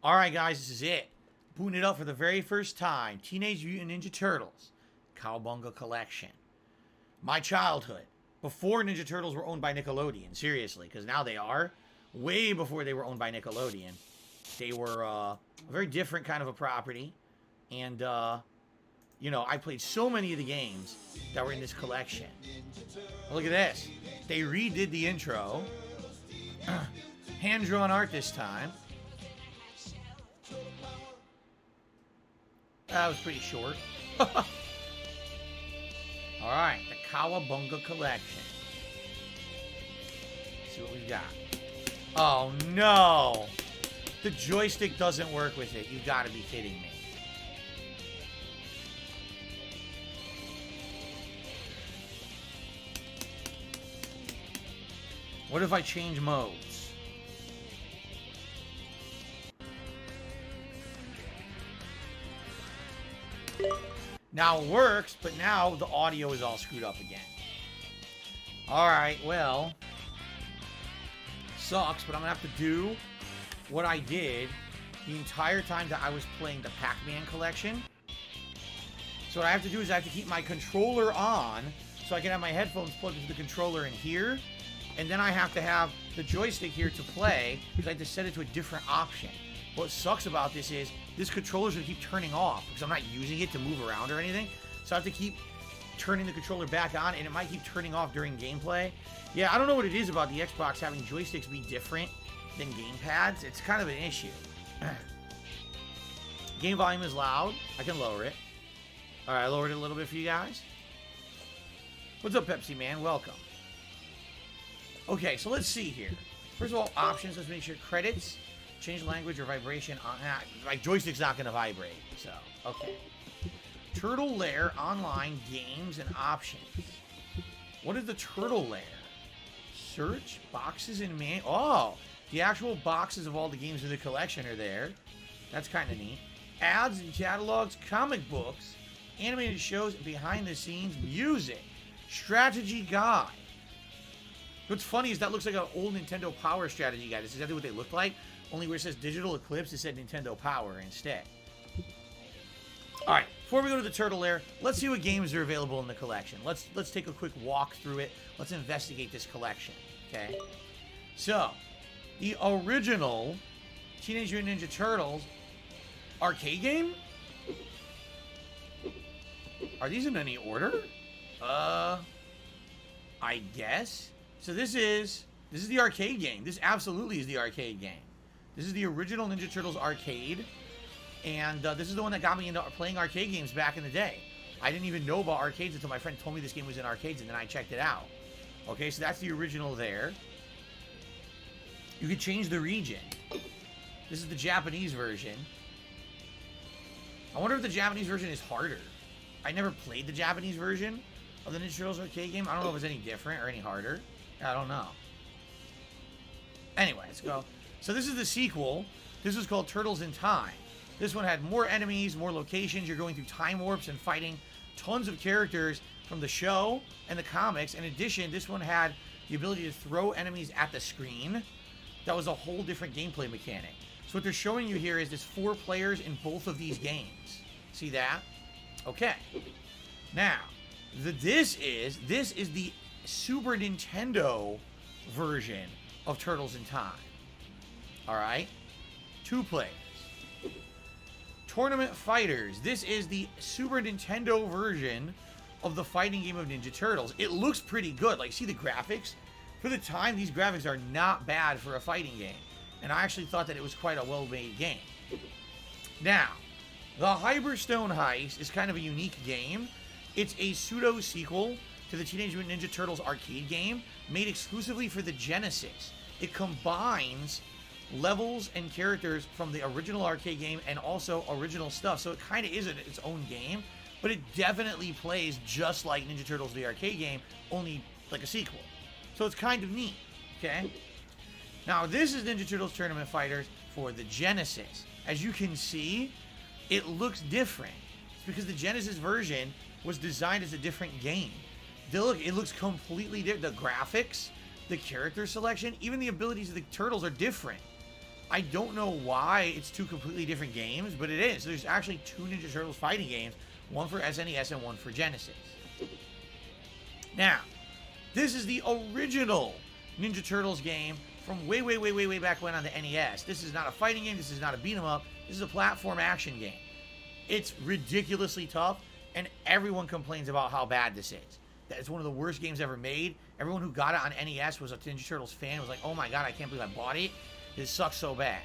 Alright guys, this is it. Booting it up for the very first time. Teenage Mutant Ninja Turtles Cowabunga Collection. My childhood. Before Ninja Turtles were owned by Nickelodeon. Seriously, because now they are. Way before they were owned by Nickelodeon. They were a very different kind of a property. And, you know, I played so many of the games that were in this collection. Look at this. They redid the intro. Hand-drawn art this time. That was pretty short. Alright, the Cowabunga Collection. Let's see what we've got. Oh no! The joystick doesn't work with it. You've got to be kidding me. What if I change modes? Now it works, but now the audio is all screwed up again. Alright, well. Sucks, but I'm going to have to do what I did the entire time that I was playing the Pac-Man collection. So what I have to do is I have to keep my controller on so I can have my headphones plugged into the controller in here. And then I have to have the joystick here to play because I have to set it to a different option. What sucks about this is this controller's going to keep turning off because I'm not using it to move around or anything. So I have to keep turning the controller back on, and it might keep turning off during gameplay. Yeah, I don't know what it is about the Xbox having joysticks be different than gamepads. It's kind of an issue. Game volume is loud. I can lower it. All right, I lowered it a little bit for you guys. What's up, Pepsi Man? Welcome. Okay, so let's see here. First of all, options. Let's make sure credits. Change language or vibration. My joystick's not going to vibrate. So, okay. Turtle Lair, online, games, and options. What is the Turtle Lair? Search, boxes, and man. Oh, the actual boxes of all the games in the collection are there. That's kind of neat. Ads and catalogs, comic books, animated shows, behind the scenes, music, strategy guide. What's funny is that looks like an old Nintendo Power strategy guide. This is exactly what they look like. Only where it says Digital Eclipse, it said Nintendo Power instead. Alright, before we go to the Turtle Lair, let's see what games are available in the collection. Let's take a quick walk through it. Let's investigate this collection. Okay? So, the original Teenage Mutant Ninja Turtles arcade game? Are these in any order? I guess. So this is the arcade game. This absolutely is the arcade game. This is the original Ninja Turtles arcade. And this is the one that got me into playing arcade games back in the day. I didn't even know about arcades until my friend told me this game was in arcades, and then I checked it out. Okay, so that's the original there. You could change the region. This is the Japanese version. I wonder if the Japanese version is harder. I never played the Japanese version of the Ninja Turtles arcade game. I don't know if it's any different or any harder. I don't know. Anyway, let's go. So this is the sequel. This was called Turtles in Time. This one had more enemies, more locations. You're going through time warps and fighting tons of characters from the show and the comics. In addition, this one had the ability to throw enemies at the screen. That was a whole different gameplay mechanic. So what they're showing you here is there's 4 players in both of these games. See that? Okay. Now, this is the Super Nintendo version of Turtles in Time. Alright? 2 players. Tournament Fighters. This is the Super Nintendo version of the fighting game of Ninja Turtles. It looks pretty good. Like, see the graphics? For the time, these graphics are not bad for a fighting game. And I actually thought that it was quite a well-made game. Now, the Hyperstone Heist is kind of a unique game. It's a pseudo-sequel to the Teenage Mutant Ninja Turtles arcade game, made exclusively for the Genesis. It combines levels and characters from the original arcade game and also original stuff, so it kind of is its own game, but it definitely plays just like Ninja Turtles the arcade game, only like a sequel. So it's kind of neat, okay? Now, this is Ninja Turtles Tournament Fighters for the Genesis. As you can see, it looks different. It's because the Genesis version was designed as a different game. It looks completely different. The graphics, the character selection, even the abilities of the turtles are different. I don't know why it's two completely different games, but it is. There's actually two Ninja Turtles fighting games, one for SNES and one for Genesis. Now, this is the original Ninja Turtles game from way back when on the NES. This is not a fighting game. This is not a beat 'em up. This is a platform action game. It's ridiculously tough, and everyone complains about how bad this is. That it's one of the worst games ever made. Everyone who got it on NES was a Ninja Turtles fan. Was like, oh my god, I can't believe I bought it. This sucks so bad.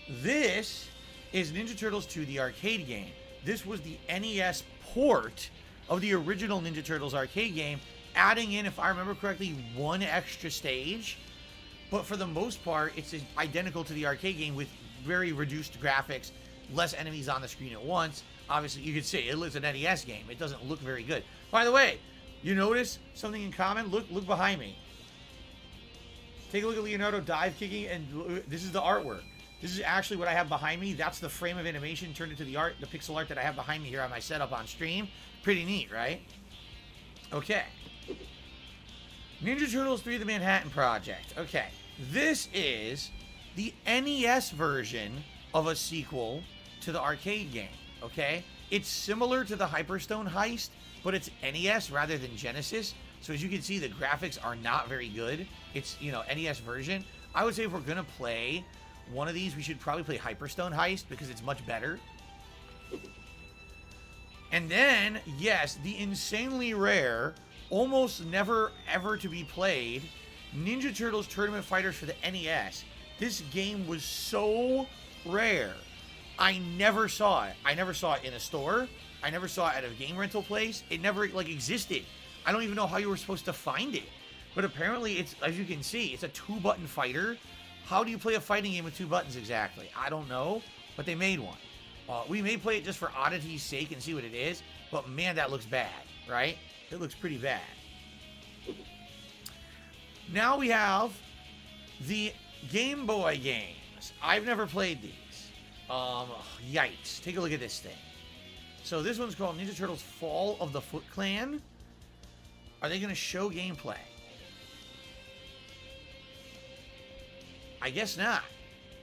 This is Ninja Turtles 2, the arcade game. This was the NES port of the original Ninja Turtles arcade game, adding in, if I remember correctly, one extra stage. But for the most part, it's identical to the arcade game with very reduced graphics, less enemies on the screen at once. Obviously, you can see it's an NES game. It doesn't look very good. By the way, you notice something in common? Look behind me. Take a look at Leonardo dive kicking, and this is the artwork. This is actually what I have behind me. That's the frame of animation turned into the art, the pixel art that I have behind me here on my setup on stream. Pretty neat, right? Okay. Ninja Turtles 3: The Manhattan Project. Okay. This is the NES version of a sequel to the arcade game. Okay? It's similar to the Hyperstone Heist, but it's NES rather than Genesis. So as you can see, the graphics are not very good. It's, NES version. I would say if we're going to play one of these, we should probably play Hyperstone Heist because it's much better. And then, yes, the insanely rare, almost never ever to be played, Ninja Turtles Tournament Fighters for the NES. This game was so rare. I never saw it. I never saw it in a store. I never saw it at a game rental place. It never, existed. I don't even know how you were supposed to find it. But apparently, it's, as you can see, it's a 2-button fighter. How do you play a fighting game with 2 buttons exactly? I don't know, but they made one. We may play it just for oddity's sake and see what it is, but man, that looks bad, right? It looks pretty bad. Now we have the Game Boy games. I've never played these. Yikes. Take a look at this thing. So this one's called Ninja Turtles Fall of the Foot Clan. Are they going to show gameplay? I guess not.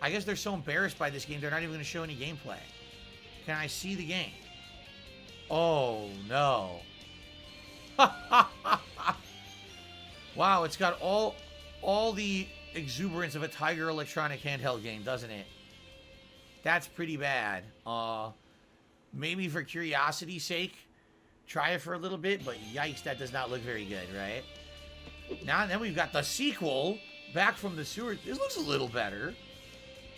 I guess they're so embarrassed by this game, they're not even going to show any gameplay. Can I see the game? Oh, no. Wow, it's got all the exuberance of a Tiger Electronic handheld game, doesn't it? That's pretty bad. Maybe for curiosity's sake, try it for a little bit, but yikes, that does not look very good, right? Now and then we've got the sequel, Back from the Sewer. This looks a little better.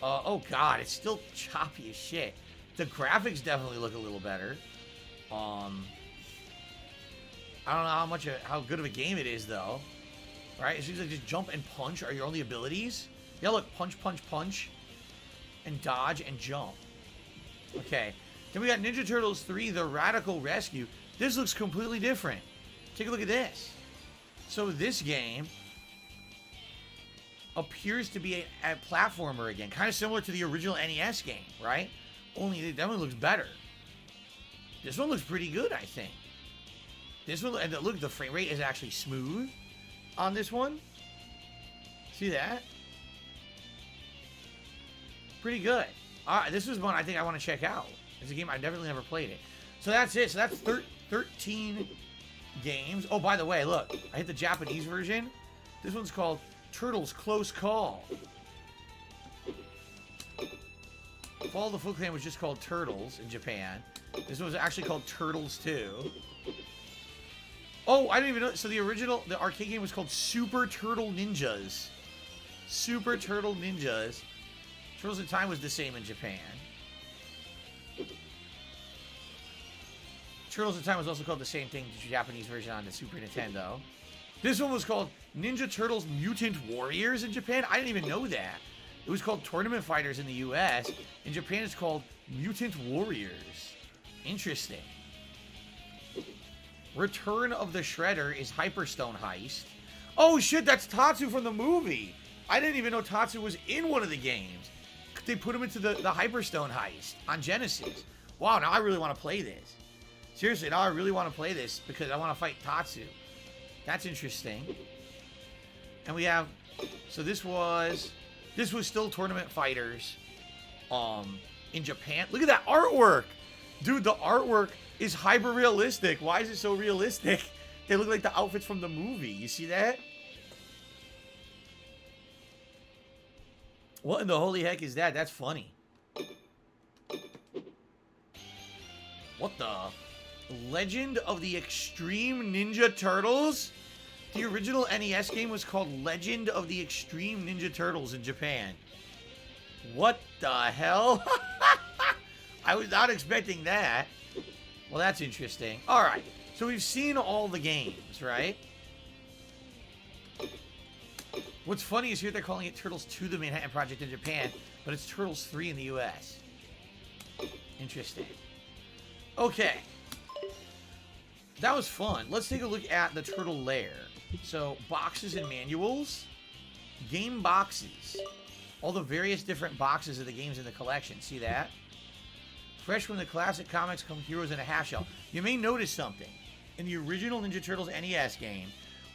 Oh god, it's still choppy as shit. The graphics definitely look a little better. I don't know how good of a game it is though. Right? It seems like just jump and punch are your only abilities. Yeah, look, punch, punch, punch. And dodge and jump. Okay. Then we got Ninja Turtles 3, The Radical Rescue. This looks completely different. Take a look at this. So this game appears to be a platformer again. Kind of similar to the original NES game, right? Only it definitely looks better. This one looks pretty good, I think. This one, and look, the frame rate is actually smooth on this one. See that? Pretty good. All right, this is one I think I want to check out. It's a game I've definitely never played it. So that's it. So that's 13 games. Oh, by the way, look. I hit the Japanese version. This one's called Turtles Close Call. Fall of the Foot Clan was just called Turtles in Japan. This one was actually called Turtles 2. Oh, I didn't even know. So the arcade game was called Super Turtle Ninjas. Super Turtle Ninjas. Turtles in Time was the same in Japan. Turtles in Time was also called the same thing, the Japanese version on the Super Nintendo. This one was called Ninja Turtles Mutant Warriors in Japan. I didn't even know that. It was called Tournament Fighters in the US. In Japan, it's called Mutant Warriors. Interesting. Return of the Shredder is Hyperstone Heist. Oh shit, that's Tatsu from the movie. I didn't even know Tatsu was in one of the games. They put him into the Hyperstone Heist on Genesis. Wow, now I really want to play this. Seriously, now I really want to play this because I want to fight Tatsu. That's interesting. And we have, so this This was still Tournament Fighters in Japan. Look at that artwork. Dude, the artwork is hyper realistic. Why is it so realistic? They look like the outfits from the movie. You see that? What in the holy heck is that? That's funny. What the? Legend of the Extreme Ninja Turtles? The original NES game was called Legend of the Extreme Ninja Turtles in Japan. What the hell? I was not expecting that. Well, that's interesting. All right. So we've seen all the games, right? What's funny is here they're calling it Turtles 2 The Manhattan Project in Japan, but it's Turtles 3 in the US. Interesting. Okay. That was fun. Let's take a look at the Turtle Lair. So, boxes and manuals. Game boxes. All the various different boxes of the games in the collection. See that? Fresh from the classic comics come heroes in a half shell. You may notice something. In the original Ninja Turtles NES game,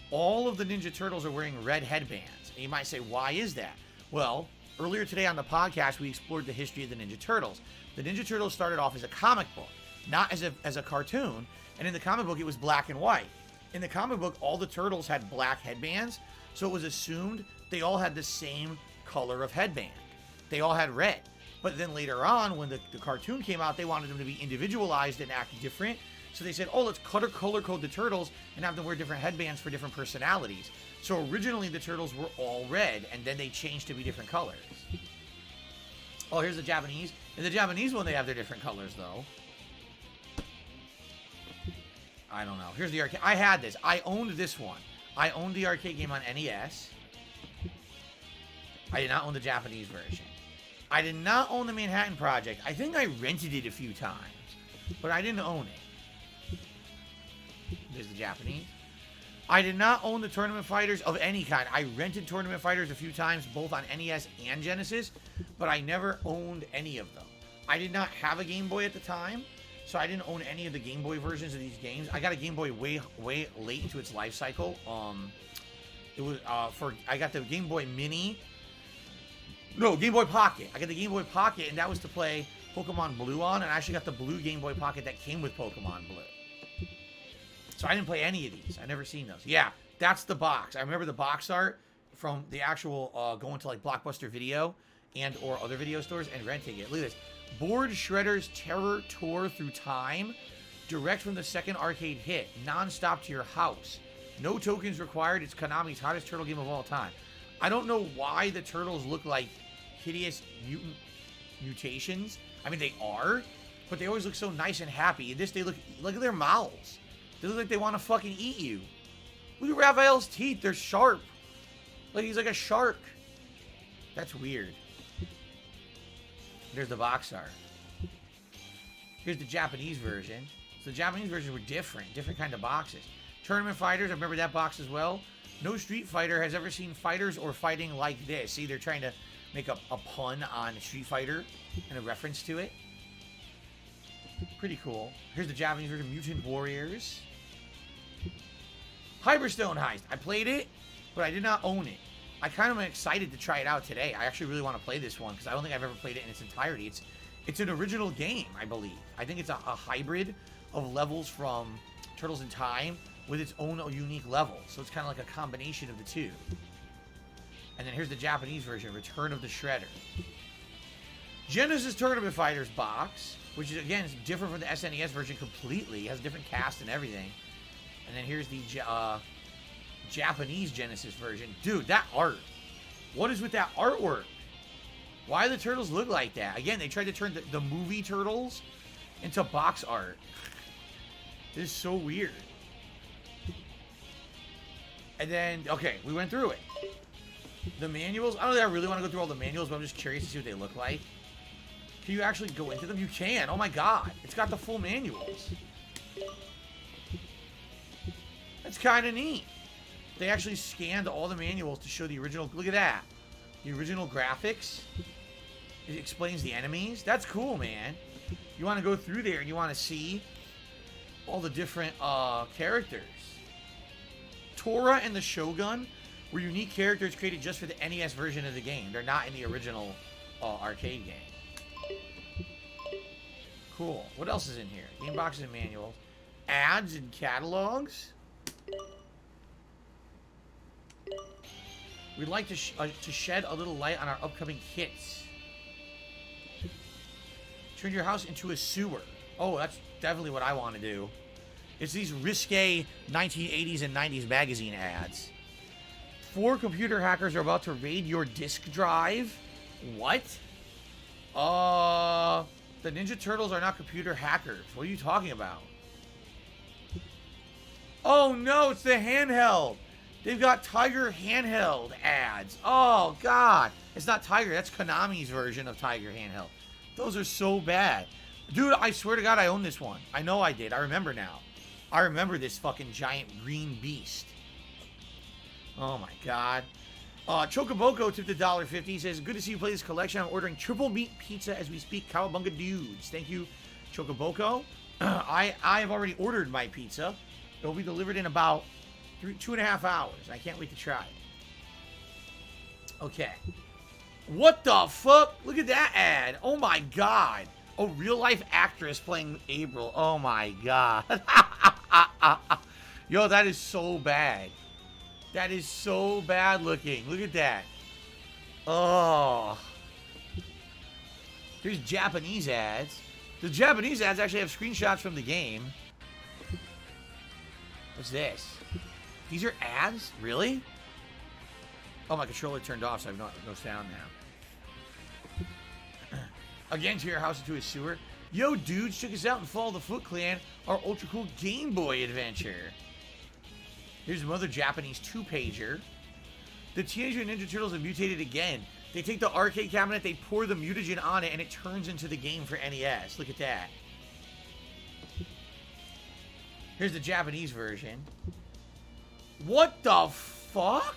all of the Ninja Turtles are wearing red headbands. And you might say, why is that? Well, earlier today on the podcast, we explored the history of the Ninja Turtles. The Ninja Turtles started off as a comic book, not as a cartoon. And in the comic book, it was black and white. In the comic book, all the turtles had black headbands, so it was assumed they all had the same color of headband. They all had red. But then later on, when the cartoon came out, they wanted them to be individualized and act different. So they said, oh, let's color code the turtles and have them wear different headbands for different personalities. So originally, the turtles were all red, and then they changed to be different colors. Oh, here's the Japanese. In the Japanese one, they have their different colors, though. I don't know. Here's the arcade. I had this. I owned this one. I owned the arcade game on NES. I did not own the Japanese version. I did not own the Manhattan Project. I think I rented it a few times, but I didn't own it. There's the Japanese. I did not own the Tournament Fighters of any kind. I rented Tournament Fighters a few times, both on NES and Genesis, but I never owned any of them. I did not have a Game Boy at the time, so I didn't own any of the Game Boy versions of these games. I got a Game Boy way late into its life cycle. It was I got the Game Boy Mini. No, Game Boy Pocket. I got the Game Boy Pocket, and that was to play Pokemon Blue on, and I actually got the blue Game Boy Pocket that came with Pokemon Blue. So I didn't play any of these. I've never seen those. Yeah, that's the box. I remember the box art from the actual going to like Blockbuster Video and or other video stores and renting it. Look at this. Board Shredder's Terror Tour Through Time. Direct from the second arcade hit. Non-stop to your house. No tokens required. It's Konami's hottest turtle game of all time. I don't know why the turtles look like hideous mutations. I mean, they are, but they always look so nice and happy. In this, they look at their mouths. They look like they want to fucking eat you. Look at Raphael's teeth. They're sharp. Like he's like a shark. That's weird. There's the box art. Here's the Japanese version. So the Japanese versions were different kind of boxes. Tournament Fighters, I remember that box as well. No Street Fighter has ever seen fighters or fighting like this. See, they're trying to make a pun on Street Fighter and a reference to it. Pretty cool. Here's the Japanese version, Mutant Warriors. Hyperstone Heist. I played it, but I did not own it. I kind of am excited to try it out today. I actually really want to play this one because I don't think I've ever played it in its entirety. It's an original game, I believe. I think it's a hybrid of levels from Turtles in Time with its own unique level. So it's kind of like a combination of the two. And then here's the Japanese version, Return of the Shredder. Genesis Tournament Fighters box, which is, again, is different from the SNES version completely. It has a different cast and everything. And then here's the Japanese Genesis version. Dude, that art. What is with that artwork? Why do the turtles look like that? Again, they tried to turn the movie turtles into box art. This is so weird. And then, okay, we went through it. The manuals. I don't think I really want to go through all the manuals, but I'm just curious to see what they look like. Can you actually go into them? You can. Oh my god. It's got the full manuals. That's kind of neat. They actually scanned all the manuals to show the original. Look at that. The original graphics. It explains the enemies. That's cool, man. You want to go through there and you want to see all the different characters. Tora and the Shogun were unique characters created just for the NES version of the game. They're not in the original arcade game. Cool. What else is in here? Game boxes and manuals. Ads and catalogs. We'd like to shed a little light on our upcoming kits. Turn your house into a sewer. Oh, that's definitely what I want to do. It's these risque 1980s and 90s magazine ads. 4 computer hackers are about to raid your disk drive. What? The Ninja Turtles are not computer hackers. What are you talking about? Oh no, it's the handheld. They've got Tiger handheld ads. Oh god. It's not Tiger, that's Konami's version of Tiger handheld. Those are so bad. Dude, I swear to god I own this one. I know I did. I remember now. I remember this fucking giant green beast. Oh my god. Chocoboko tipped $1.50. He says, good to see you play this collection. I'm ordering triple meat pizza as we speak. Cowabunga dudes. Thank you, Chocoboko. I have already ordered my pizza. It'll be delivered in about 2.5 hours. I can't wait to try it. Okay. What the fuck? Look at that ad. Oh my god. Oh, real life actress playing April. Oh my god. Yo, that is so bad. That is so bad looking. Look at that. Oh. Here's Japanese ads. The Japanese ads actually have screenshots from the game. What's this? These are ads? Really? Oh, my controller turned off, so I have no sound now. Again, to your house into a sewer. Yo, dudes, check us out and follow the Foot Clan, our ultra cool Game Boy adventure. Here's another Japanese 2-pager. The Teenage Mutant Ninja Turtles have mutated again. They take the arcade cabinet, they pour the mutagen on it, and it turns into the game for NES. Look at that. Here's the Japanese version. What the fuck?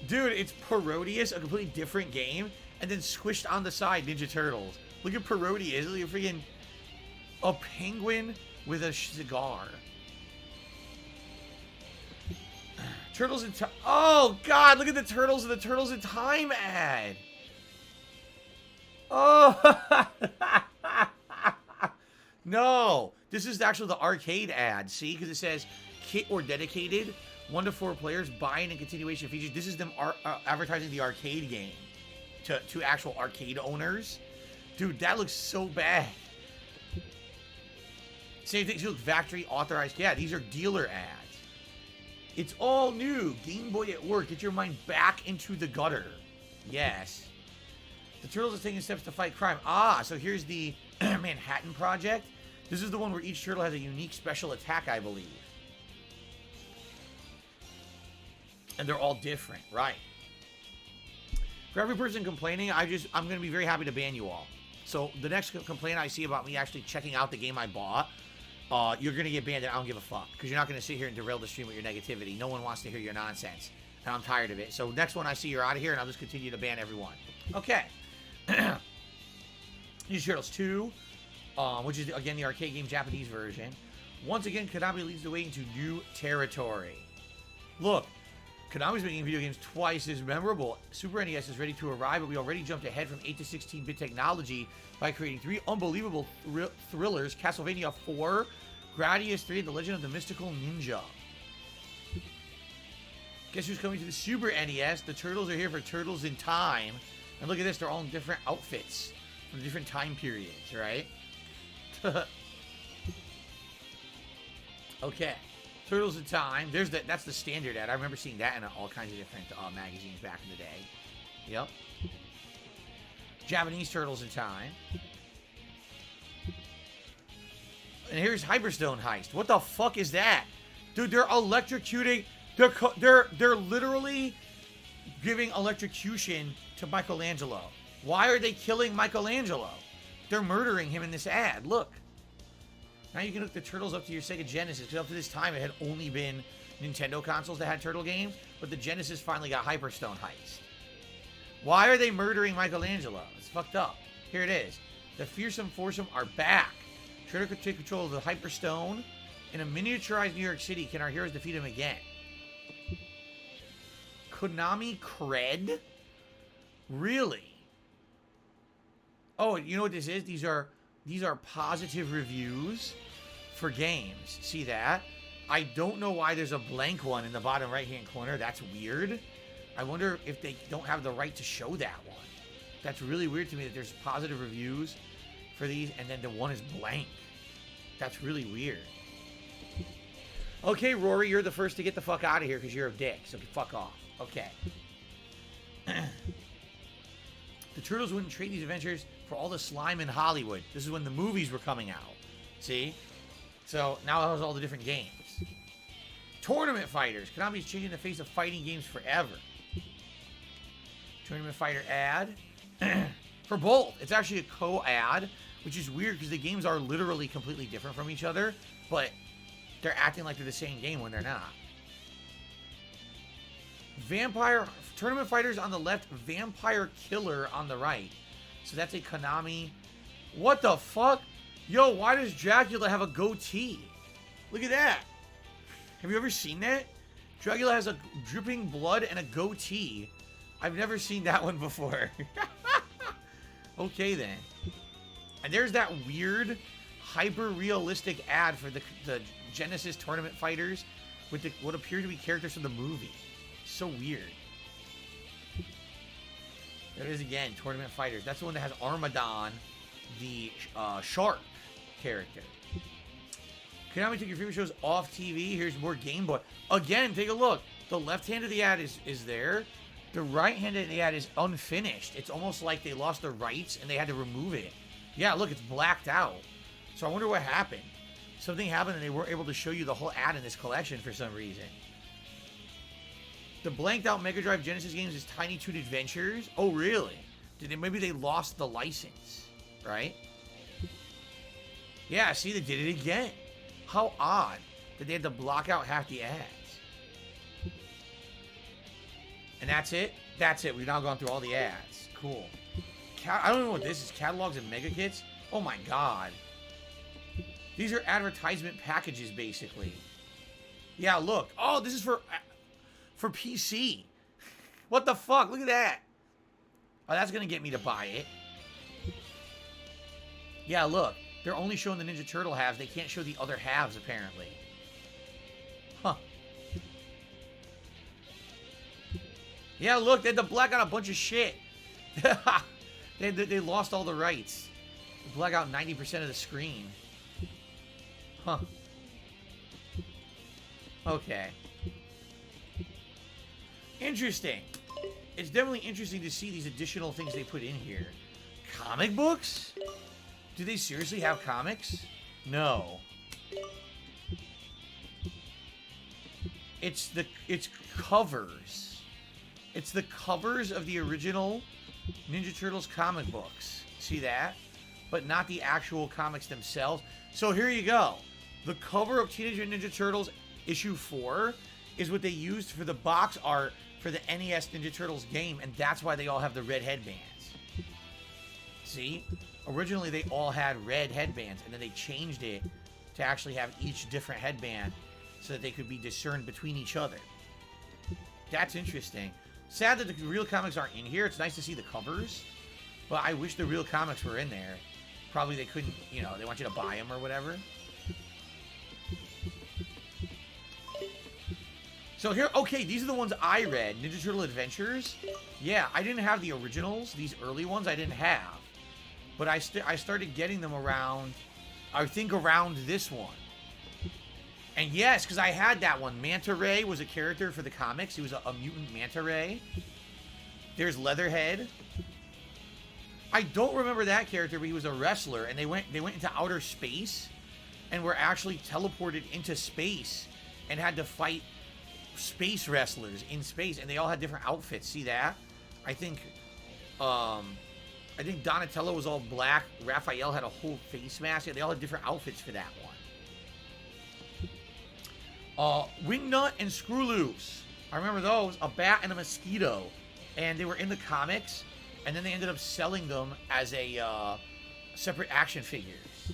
Dude, it's Parodius, a completely different game, and then squished on the side, Ninja Turtles. Look at Parodius. Look at freaking a penguin with a cigar. Turtles in Time. Oh, God. Look at the Turtles and the Turtles in Time ad. Oh. No. This is actually the arcade ad. See? Because it says kit or dedicated. 1 to 4 players. Buy-in and continuation features. This is them advertising the arcade game to actual arcade owners. Dude, that looks so bad. Same thing. Look, factory authorized. Yeah, these are dealer ads. It's all new. Game Boy at work. Get your mind back into the gutter. Yes. The Turtles are taking steps to fight crime. Ah, so here's the Manhattan Project. This is the one where each turtle has a unique special attack, I believe. And they're all different, right? For every person complaining, I'm going to be very happy to ban you all. So the next complaint I see about me actually checking out the game I bought, you're going to get banned and I don't give a fuck. Because you're not going to sit here and derail the stream with your negativity. No one wants to hear your nonsense. And I'm tired of it. So next one I see, you're out of here, and I'll just continue to ban everyone. Okay. Ninja Turtles 2, which is, again, the arcade game Japanese version. Once again, Konami leads the way into new territory. Look, Konami's making video games twice as memorable. Super NES is ready to arrive, but we already jumped ahead from 8 to 16-bit technology by creating 3 unbelievable thrillers: Castlevania 4, Gradius 3, and The Legend of the Mystical Ninja. Guess who's coming to the Super NES? The Turtles are here for Turtles in Time. And look at this, they're all in different outfits from different time periods, right? Okay. Turtles in Time. That's the standard ad. I remember seeing that in all kinds of different magazines back in the day. Yep. Japanese Turtles in Time. And here's Hyperstone Heist. What the fuck is that? Dude, they're electrocuting. They're literally giving electrocution to Michelangelo. Why are they killing Michelangelo? They're murdering him in this ad. Look. Now you can hook the Turtles up to your Sega Genesis, because up to this time it had only been Nintendo consoles that had Turtle games, but the Genesis finally got Hyperstone Heist. Why are they murdering Michelangelo? It's fucked up. Here it is. The Fearsome Foursome are back. Shredder could take control of the Hyperstone. In a miniaturized New York City, can our heroes defeat him again? Konami cred? Really? Oh, you know what this is? These are positive reviews for games. See that? I don't know why there's a blank one in the bottom right-hand corner. That's weird. I wonder if they don't have the right to show that one. That's really weird to me that there's positive reviews for these and then the one is blank. That's really weird. Okay, Rory, you're the first to get the fuck out of here because you're a dick, so fuck off. Okay. The Turtles wouldn't trade these adventures for all the slime in Hollywood. This is when the movies were coming out. See? So now it has all the different games. Tournament fighters. Konami's changing the face of fighting games forever. Tournament fighter ad. For both. It's actually a co-ad, which is weird because the games are literally completely different from each other, but they're acting like they're the same game when they're not. Vampire Tournament Fighters on the left, Vampire Killer on the right. So that's a Konami. What the fuck? Yo, why does Dracula have a goatee? Look at that. Have you ever seen that? Dracula has a dripping blood and a goatee. I've never seen that one before. Okay then. And there's that weird, hyper-realistic ad for the Genesis Tournament Fighters with what appear to be characters from the movie. So weird. There it is again, Tournament Fighters. That's the one that has Armadon, the shark character. Konami took your favorite shows off TV. Here's more Game Boy. Again, take a look. The left hand of the ad is there. The right hand of the ad is unfinished. It's almost like they lost the rights and they had to remove it. Yeah, look, it's blacked out. So I wonder what happened. Something happened and they weren't able to show you the whole ad in this collection for some reason. The blanked out Mega Drive Genesis games is Tiny Toon Adventures. Oh, really? Maybe they lost the license, right? Yeah, see, they did it again. How odd that they had to block out half the ads. And that's it? That's it. We've now gone through all the ads. Cool. I don't know what this is. Catalogs and mega kits? Oh my god. These are advertisement packages, basically. Yeah, look. Oh, this is for PC. What the fuck? Look at that. Oh, that's going to get me to buy it. Yeah, look. They're only showing the Ninja Turtle halves. They can't show the other halves, apparently. Huh. Yeah, look. They had to black out a bunch of shit. They lost all the rights. They black out 90% of the screen. Huh. Okay. Interesting. It's definitely interesting to see these additional things they put in here. Comic books? Do they seriously have comics? No. It's covers. It's the covers of the original Ninja Turtles comic books. See that? But not the actual comics themselves. So here you go. The cover of Teenage Mutant Ninja Turtles issue 4 is what they used for the box art for the NES Ninja Turtles game, and that's why they all have the red headbands. See? Originally, they all had red headbands, and then they changed it to actually have each different headband so that they could be discerned between each other. That's interesting. Sad that the real comics aren't in here. It's nice to see the covers, but I wish the real comics were in there. Probably they couldn't, you know, they want you to buy them or whatever. So here, okay, these are the ones I read. Ninja Turtle Adventures. Yeah, I didn't have the originals. These early ones I didn't have. But I started getting them around, I think around this one. And yes, because I had that one. Manta Ray was a character for the comics. He was a mutant Manta Ray. There's Leatherhead. I don't remember that character, but he was a wrestler. And they went into outer space and were actually teleported into space and had to fight space wrestlers in space. And they all had different outfits. See that? I think Donatello was all black. Raphael had a whole face mask. Yeah, they all had different outfits for that one. Wingnut and Screw Loose. I remember those. A bat and a mosquito. And they were in the comics. And then they ended up selling them as a separate action figures.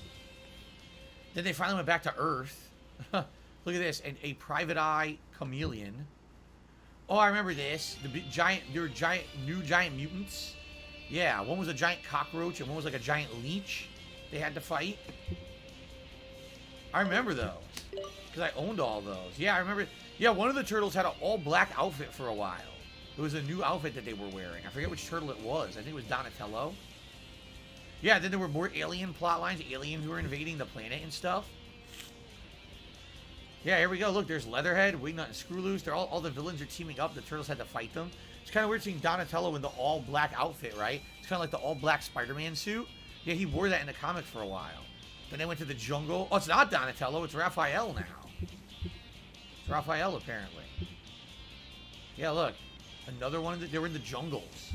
Then they finally went back to Earth. Look at this. A Private Eye Chameleon. Oh, I remember this. The big giant, there were new giant mutants. Yeah, one was a giant cockroach and one was like a giant leech they had to fight. I remember those because I owned all those. Yeah, I remember. Yeah, one of the turtles had an all-black outfit for a while. It was a new outfit that they were wearing. I forget which turtle it was. I think it was Donatello. Yeah, then there were more alien plot lines. Aliens were invading the planet and stuff. Yeah, here we go. Look, there's Leatherhead, Wingnut, and Screwloose. They're all the villains are teaming up. The turtles had to fight them. It's kind of weird seeing Donatello in the all-black outfit, right? It's kind of like the all-black Spider-Man suit. Yeah, he wore that in the comics for a while. Then they went to the jungle. Oh, it's not Donatello. It's Raphael now. It's Raphael, apparently. Yeah, look. Another one. They were in the jungles.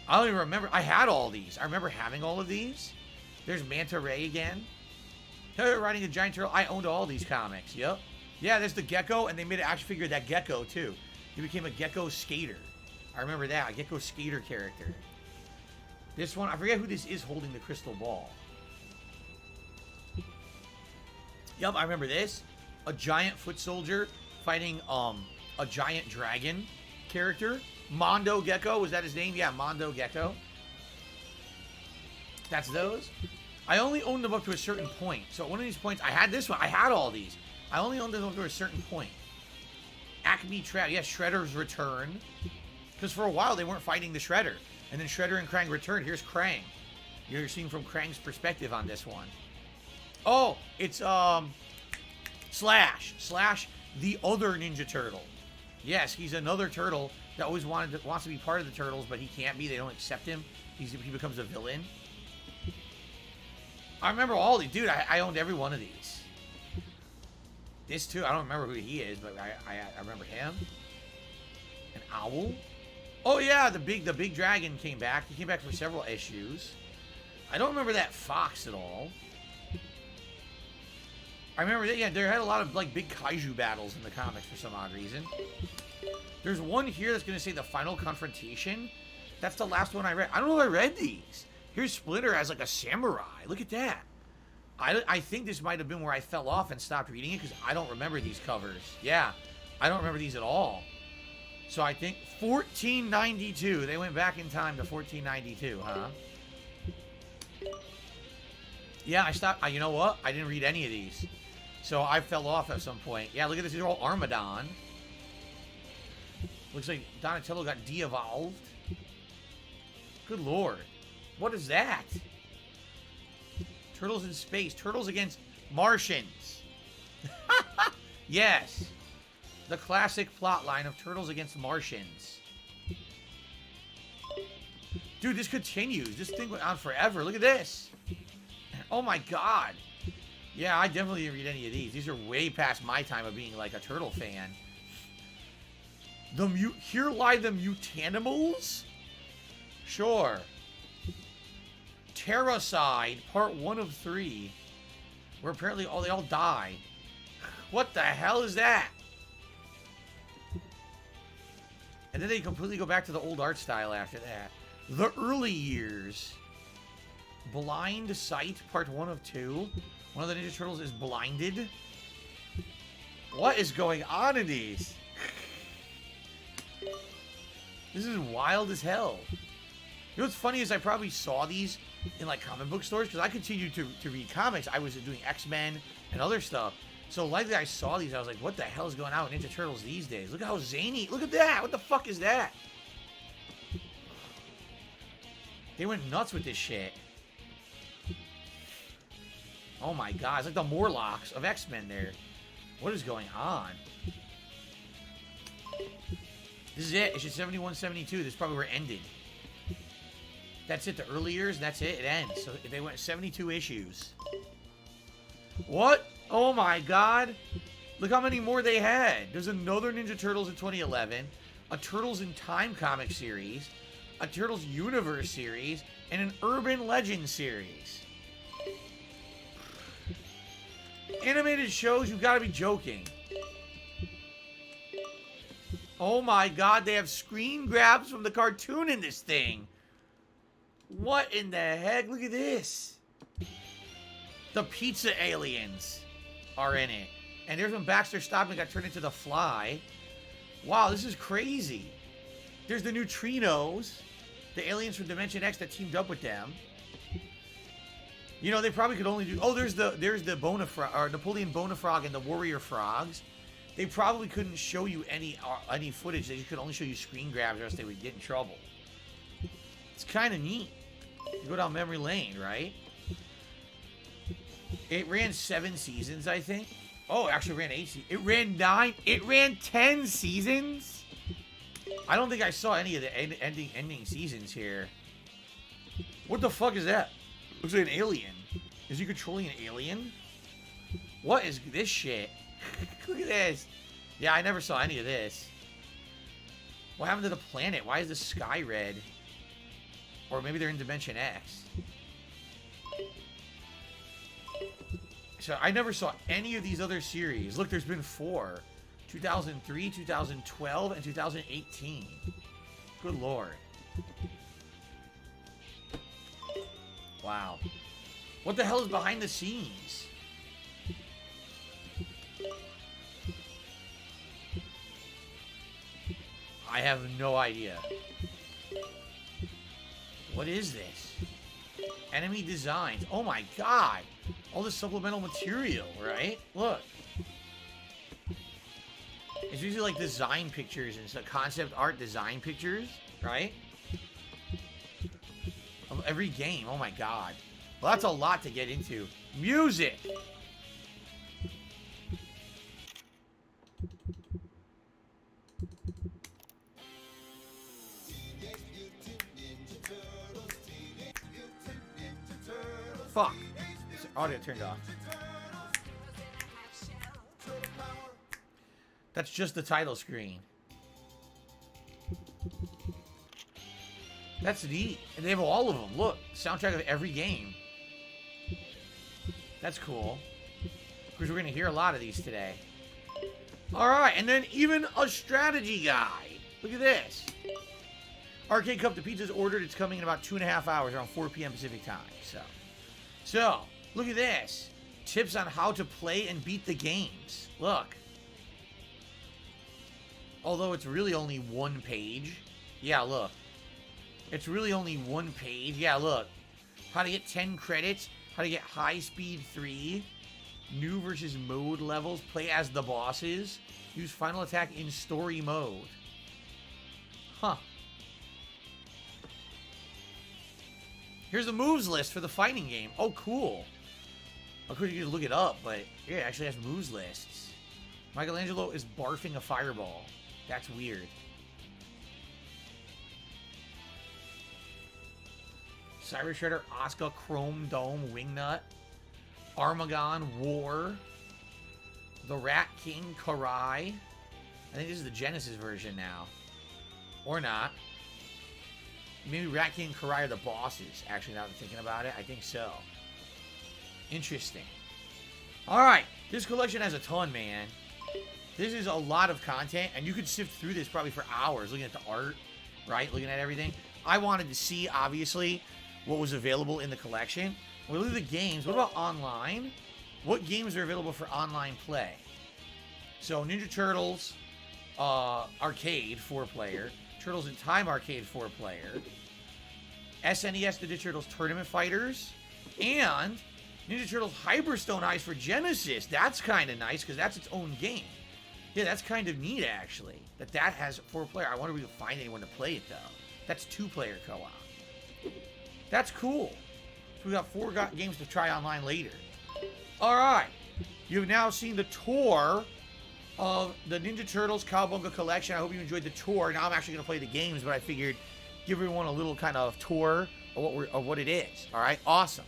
I don't even remember. I had all these. I remember having all of these. There's Manta Ray again. Riding a giant turtle. I owned all these comics. Yep. Yeah, there's the Gecko, and they made an action figure of that Gecko, too. He became a Gecko skater. I remember that. A Gecko skater character. This one, I forget who this is holding the crystal ball. Yep, I remember this. A giant foot soldier fighting a giant dragon character. Mondo Gecko, was that his name? Yeah, Mondo Gecko. That's those. I only owned them up to a certain point. So at one of these points, I had this one. I had all these. I only owned them up to a certain point. Acme Trap. Yeah, Shredder's return. Because for a while, they weren't fighting the Shredder. And then Shredder and Krang returned. Here's Krang. You're seeing from Krang's perspective on this one. Oh, it's Slash. Slash, the other Ninja Turtle. Yes, he's another turtle that always wants to be part of the Turtles, but he can't be. They don't accept him. He becomes a villain. I remember all these. Dude, I owned every one of these. This, too. I don't remember who he is, but I remember him. An owl. Oh, yeah, the big dragon came back. He came back for several issues. I don't remember that fox at all. I remember that, yeah, there had a lot of, like, big kaiju battles in the comics for some odd reason. There's one here that's going to say the final confrontation. That's the last one I read. I don't know if I read these. Here's Splinter as, like, a samurai. Look at that. I think this might have been where I fell off and stopped reading it because I don't remember these covers. Yeah, I don't remember these at all. So I think 1492. They went back in time to 1492, huh? Yeah, I stopped. You know what? I didn't read any of these. So I fell off at some point. Yeah, look at this. These are all Armadon. Looks like Donatello got de-evolved. Good lord. What is that? Turtles in space. Turtles against Martians. Yes. The classic plot line of Turtles against Martians. Dude, this continues. This thing went on forever. Look at this. Oh my god. Yeah, I definitely didn't read any of these. These are way past my time of being like a turtle fan. Here lie the Mutanimals? Sure. Terracide, part 1 of 3. Where apparently they all die. What the hell is that? And then they completely go back to the old art style after that. The Early Years. Blind Sight, part 1 of 2. One of the Ninja Turtles is blinded. What is going on in these? This is wild as hell. You know what's funny is I probably saw these in like comic book stores because I continued to read comics. I was doing X-Men and other stuff. So likely I saw these. I was like, what the hell is going on with Ninja Turtles these days? Look how zany. Look at that. What the fuck is that? They went nuts with this shit. Oh my god. It's like the Morlocks of X-Men there. What is going on? This is it. It's just 71, 72. This is probably where it ended. That's it. The early years, and that's it. It ends. So they went 72 issues. What? Oh my god. Look how many more they had. There's another Ninja Turtles in 2011, a Turtles in Time comic series, a Turtles Universe series, and an Urban Legend series. Animated shows, you've got to be joking. Oh my god, they have screen grabs from the cartoon in this thing. What in the heck? Look at this. The pizza aliens are in it. And there's when Baxter stopped and got turned into the Fly. Wow, this is crazy. There's the neutrinos, the aliens from Dimension X that teamed up with them. You know, they probably could only do... Oh, there's the Bonafrog, or Napoleon Bonafrog and the Warrior Frogs. They probably couldn't show you any footage. They could only show you screen grabs or else they would get in trouble. It's kind of neat. You go down memory lane, right? It ran 7 seasons, I think. Oh, it actually ran 8 seasons. It ran 9. It ran 10 seasons? I don't think I saw any of the ending seasons here. What the fuck is that? Looks like an alien. Is he controlling an alien? What is this shit? Look at this. Yeah, I never saw any of this. What happened to the planet? Why is the sky red? Or maybe they're in Dimension X. So I never saw any of these other series. Look, there's been 4. 2003, 2012, and 2018. Good lord. Wow. What the hell is behind the scenes? I have no idea. What is this? Enemy designs. Oh my god. All this supplemental material, right? Look. It's usually like design pictures and stuff. Concept art design pictures, right? Of every game. Oh my god. Well, that's a lot to get into. Music! Fuck. Audio turned off. That's just the title screen. That's neat. And they have all of them. Look, soundtrack of every game. That's cool. Because we're going to hear a lot of these today. Alright, and then even a strategy guide. Look at this. Arcade Cup, the pizza's ordered. It's coming in about 2.5 hours, around 4 p.m. Pacific time. So, look at this. Tips on how to play and beat the games. Look. Although it's really only 1 page. Yeah, look. It's really only 1 page. Yeah, look. How to get 10 credits. How to get high speed 3. New versus mode levels. Play as the bosses. Use final attack in story mode. Huh. Here's the moves list for the fighting game. Oh, cool. Of course, you can look it up, but yeah, it actually has moves lists. Michelangelo is barfing a fireball. That's weird. Cyber Shredder, Asuka, Chrome Dome, Wingnut, Armagon, War, the Rat King, Karai. I think this is the Genesis version now. Or not. Maybe Rat King and Karai are the bosses, actually, now that I'm thinking about it. I think so. Interesting. Alright, this collection has a ton, man. This is a lot of content, and you could sift through this probably for hours, looking at the art, right? Looking at everything. I wanted to see, obviously, what was available in the collection. When we look at the games, what about online? What games are available for online play? So, Ninja Turtles Arcade, 4-player. Turtles in Time Arcade, 4-player. SNES Ninja Turtles Tournament Fighters. And Ninja Turtles Hyperstone Heist for Genesis. That's kind of nice, because that's its own game. Yeah, that's kind of neat, actually. That has 4-player. I wonder if we can find anyone to play it, though. That's 2-player co-op. That's cool. So we got 4 games to try online later. Alright. You've now seen the tour of the Ninja Turtles Cowabunga Collection. I hope you enjoyed the tour. Now I'm actually going to play the games, but I figured give everyone a little kind of tour of what it is. Alright? Awesome.